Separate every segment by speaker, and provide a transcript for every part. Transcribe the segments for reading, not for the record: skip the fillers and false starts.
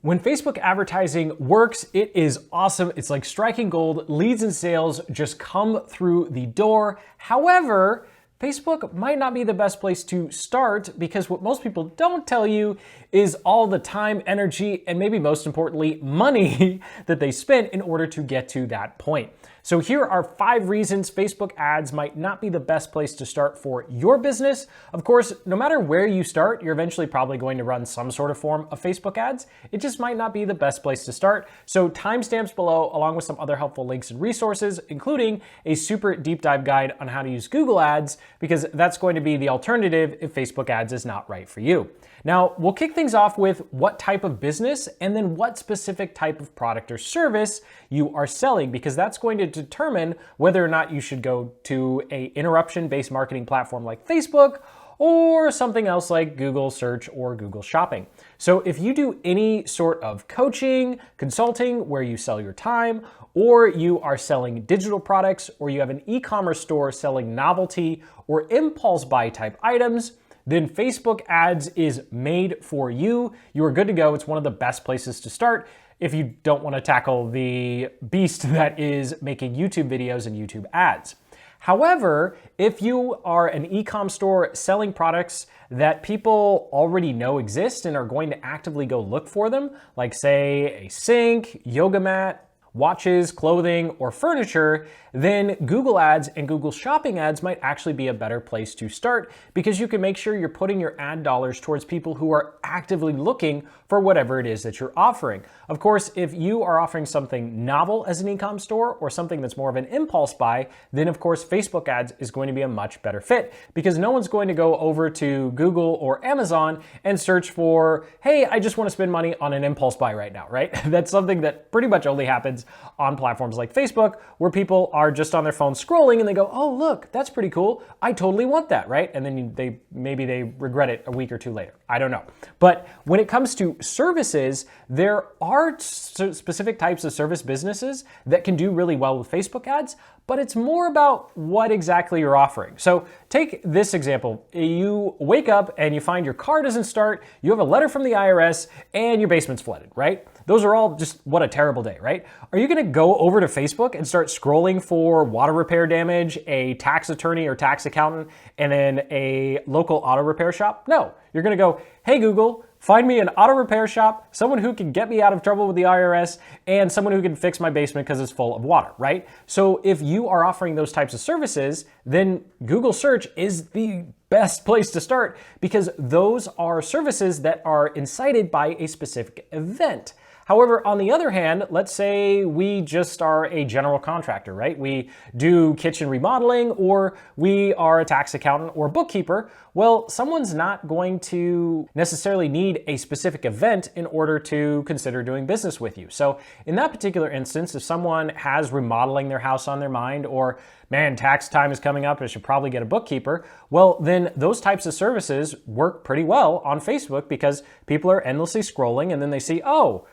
Speaker 1: When Facebook advertising works, it is awesome. It's like striking gold. Leads and sales just come through the door. However, Facebook might not be the best place to start because what most people don't tell you is all the time, energy, and maybe most importantly, money that they spent in order to get to that point. So here are 5 reasons Facebook ads might not be the best place to start for your business. Of course, no matter where you start, you're eventually probably going to run some sort of form of Facebook ads. It just might not be the best place to start. So timestamps below, along with some other helpful links and resources, including a super deep dive guide on how to use Google Ads, because that's going to be the alternative if Facebook ads is not right for you. Now, we'll kick things off with what type of business and then what specific type of product or service you are selling, because that's going to determine whether or not you should go to an interruption-based marketing platform like Facebook or something else like Google Search or Google Shopping. So if you do any sort of coaching, consulting, where you sell your time, or you are selling digital products, or you have an e-commerce store selling novelty or impulse buy type items, then Facebook ads is made for you. You are good to go. It's one of the best places to start if you don't want to tackle the beast that is making YouTube videos and YouTube ads. However, if you are an e-com store selling products that people already know exist and are going to actively go look for them, like say a sink, yoga mat, watches, clothing, or furniture, then Google Ads and Google Shopping ads might actually be a better place to start because you can make sure you're putting your ad dollars towards people who are actively looking for whatever it is that you're offering. Of course, if you are offering something novel as an e-com store or something that's more of an impulse buy, then of course Facebook ads is going to be a much better fit because no one's going to go over to Google or Amazon and search for, hey, I just want to spend money on an impulse buy right now, right? That's something that pretty much only happens on platforms like Facebook, where people are just on their phone scrolling and they go, oh, look, that's pretty cool. I totally want that, right? And then maybe they regret it a week or two later. I don't know. But when it comes to services, there are specific types of service businesses that can do really well with Facebook ads, but it's more about what exactly you're offering. So take this example. You wake up and you find your car doesn't start, you have a letter from the IRS, and your basement's flooded, right? Those are all just, what a terrible day, right? Are you gonna go over to Facebook and start scrolling for water repair damage, a tax attorney or tax accountant, and then a local auto repair shop? No, you're gonna go, hey Google, find me an auto repair shop, someone who can get me out of trouble with the IRS, and someone who can fix my basement because it's full of water, right? So if you are offering those types of services, then Google Search is the best place to start because those are services that are incited by a specific event. However, on the other hand, let's say we just are a general contractor, right? We do kitchen remodeling, or we are a tax accountant or bookkeeper. Well, someone's not going to necessarily need a specific event in order to consider doing business with you. So in that particular instance, if someone has remodeling their house on their mind, or man, tax time is coming up, I should probably get a bookkeeper, well, then those types of services work pretty well on Facebook because people are endlessly scrolling and then they see, oh,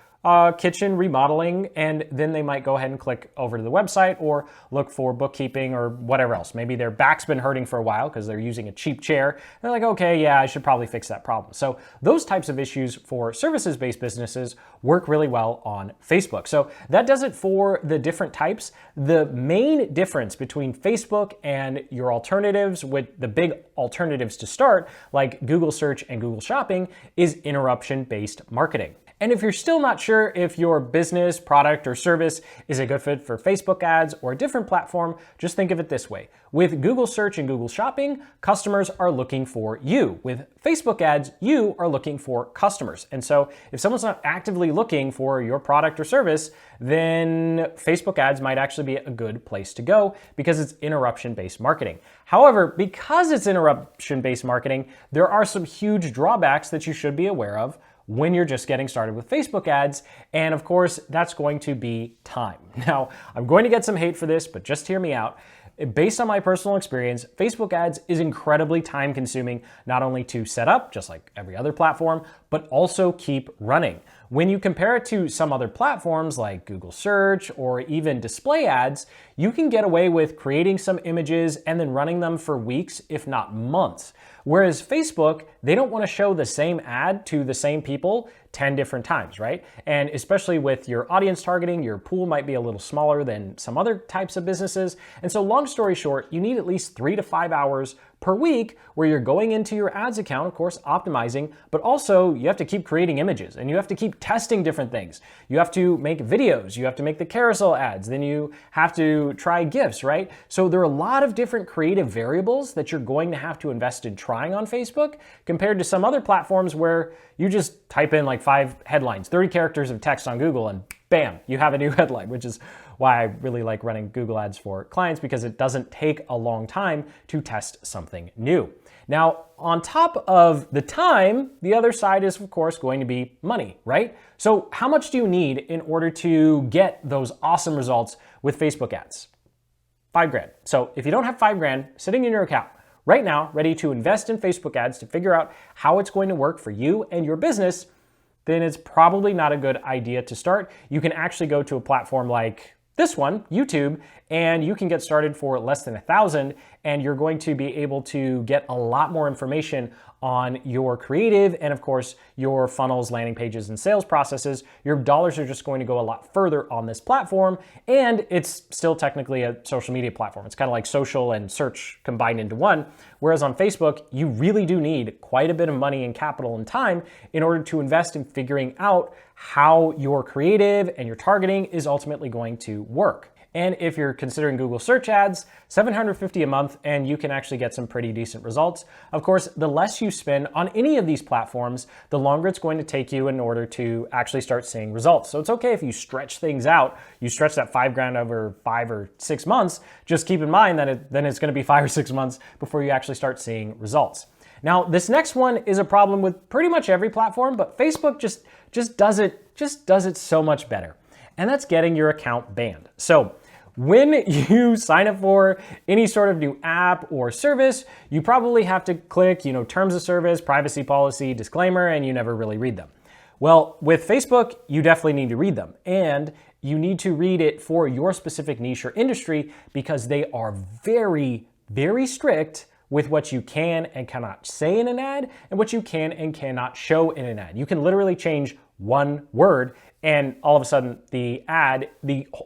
Speaker 1: kitchen remodeling, and then they might go ahead and click over to the website or look for bookkeeping or whatever else. Maybe their back's been hurting for a while because they're using a cheap chair. They're like, okay, yeah, I should probably fix that problem. So those types of issues for services-based businesses work really well on Facebook. So that does it for the different types. The main difference between Facebook and your alternatives, with the big alternatives to start, like Google Search and Google Shopping, is interruption-based marketing. And if you're still not sure if your business, product, or service is a good fit for Facebook ads or a different platform, just think of it this way. With Google Search and Google Shopping, customers are looking for you. With Facebook ads, you are looking for customers. And so if someone's not actively looking for your product or service, then Facebook ads might actually be a good place to go because it's interruption-based marketing. However, because it's interruption-based marketing, there are some huge drawbacks that you should be aware of when you're just getting started with Facebook ads. And of course, that's going to be time. Now, I'm going to get some hate for this, but just hear me out. Based on my personal experience, Facebook ads is incredibly time consuming, not only to set up, just like every other platform, but also keep running. When you compare it to some other platforms like Google Search or even display ads, you can get away with creating some images and then running them for weeks, if not months. Whereas Facebook, they don't want to show the same ad to the same people 10 different times, right? And especially with your audience targeting, your pool might be a little smaller than some other types of businesses. And so long story short, you need at least 3 to 5 hours per week where you're going into your ads account, of course, optimizing, but also you have to keep creating images and you have to keep testing different things. You have to make videos, you have to make the carousel ads, then you have to try GIFs, right? So there are a lot of different creative variables that you're going to have to invest in trying on Facebook compared to some other platforms where you just type in like 5 headlines, 30 characters of text on Google, and bam, you have a new headline, which is why I really like running Google Ads for clients, because it doesn't take a long time to test something new. Now, on top of the time, the other side is, of course, going to be money, right? So how much do you need in order to get those awesome results with Facebook ads? $5,000. So if you don't have $5,000 sitting in your account right now, ready to invest in Facebook ads to figure out how it's going to work for you and your business, then it's probably not a good idea to start. You can actually go to a platform like this one, YouTube, and you can get started for less than $1,000, and you're going to be able to get a lot more information on your creative and, of course, your funnels, landing pages, and sales processes. Your dollars are just going to go a lot further on this platform, and it's still technically a social media platform. It's kind of like social and search combined into one, whereas on Facebook, you really do need quite a bit of money and capital and time in order to invest in figuring out how your creative and your targeting is ultimately going to work. And if you're considering Google search ads, $750 a month, and you can actually get some pretty decent results. Of course, the less you spend on any of these platforms, the longer it's going to take you in order to actually start seeing results. So it's okay if you stretch things out, you stretch that $5,000 over 5 or 6 months, just keep in mind that then it's going to be 5 or 6 months before you actually start seeing results. Now, this next one is a problem with pretty much every platform, but Facebook just does it so much better. And that's getting your account banned. So when you sign up for any sort of new app or service, you probably have to click, terms of service, privacy policy, disclaimer, and you never really read them. Well, with Facebook, you definitely need to read them. And you need to read it for your specific niche or industry because they are very, very strict with what you can and cannot say in an ad and what you can and cannot show in an ad. You can literally change one word and all of a sudden the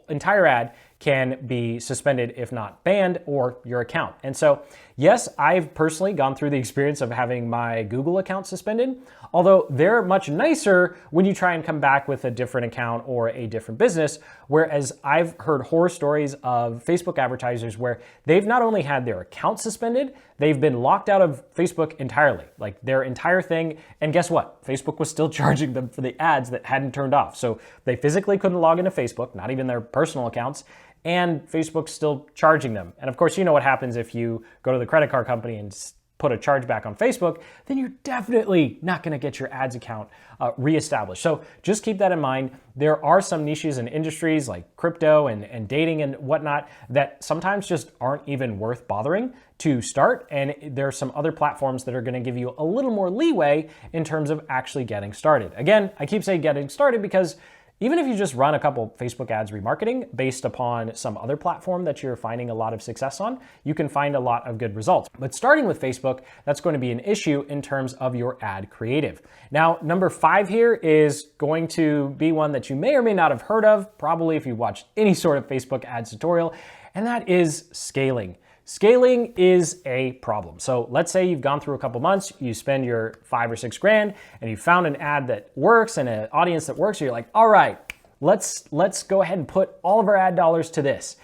Speaker 1: entire ad can be suspended, if not banned, or your account. And so, yes, I've personally gone through the experience of having my Google account suspended, although they're much nicer when you try and come back with a different account or a different business, whereas I've heard horror stories of Facebook advertisers where they've not only had their account suspended, they've been locked out of Facebook entirely, like their entire thing, and guess what? Facebook was still charging them for the ads that hadn't turned off. So they physically couldn't log into Facebook, not even their personal accounts, and Facebook's still charging them. And of course, you know what happens if you go to the credit card company and put a chargeback on Facebook, then you're definitely not gonna get your ads account reestablished. So just keep that in mind. There are some niches and industries like crypto and dating and whatnot that sometimes just aren't even worth bothering to start. And there are some other platforms that are gonna give you a little more leeway in terms of actually getting started. Again, I keep saying getting started because even if you just run a couple Facebook ads remarketing based upon some other platform that you're finding a lot of success on, you can find a lot of good results. But starting with Facebook, that's going to be an issue in terms of your ad creative. Now, number 5 here is going to be one that you may or may not have heard of, probably if you watched any sort of Facebook ads tutorial, and that is scaling. Scaling is a problem. So let's say you've gone through a couple months, you spend your 5 or 6 grand, and you found an ad that works and an audience that works. So you're like, all right, let's go ahead and put all of our ad dollars to this.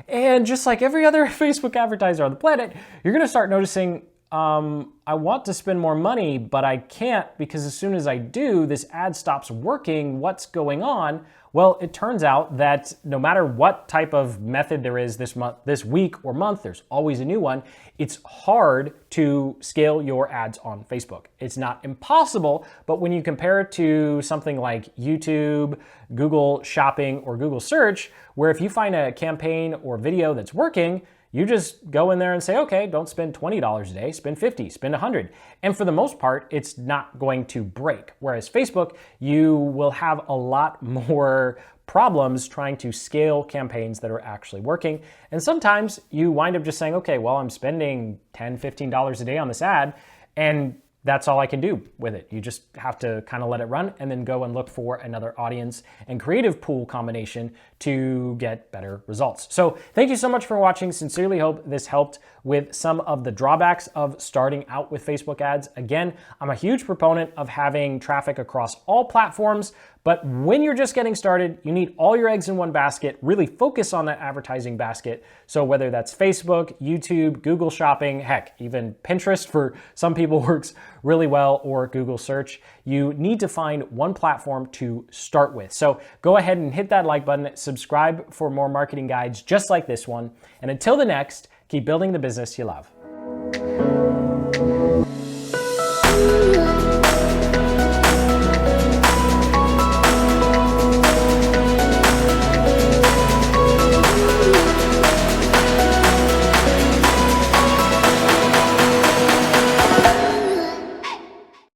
Speaker 1: And just like every other Facebook advertiser on the planet, you're gonna start noticing, I want to spend more money, but I can't because as soon as I do, this ad stops working. What's going on? Well, it turns out that no matter what type of method there is this week or month, there's always a new one. It's hard to scale your ads on Facebook. It's not impossible, but when you compare it to something like YouTube, Google Shopping, or Google Search, where if you find a campaign or video that's working, You just go in there and say, okay, don't spend $20 a day, spend 50, spend 100. And for the most part, it's not going to break. Whereas Facebook, you will have a lot more problems trying to scale campaigns that are actually working. And sometimes you wind up just saying, okay, well, I'm spending $10, $15 a day on this ad, and that's all I can do with it. You just have to kind of let it run and then go and look for another audience and creative pool combination to get better results. So thank you so much for watching. Sincerely hope this helped with some of the drawbacks of starting out with Facebook ads. Again, I'm a huge proponent of having traffic across all platforms, but when you're just getting started, you need all your eggs in one basket. Really focus on that advertising basket. So whether that's Facebook, YouTube, Google Shopping, heck, even Pinterest for some people works really well, or Google search, you need to find one platform to start with. So go ahead and hit that like button, subscribe for more marketing guides just like this one. And until the next, keep building the business you love.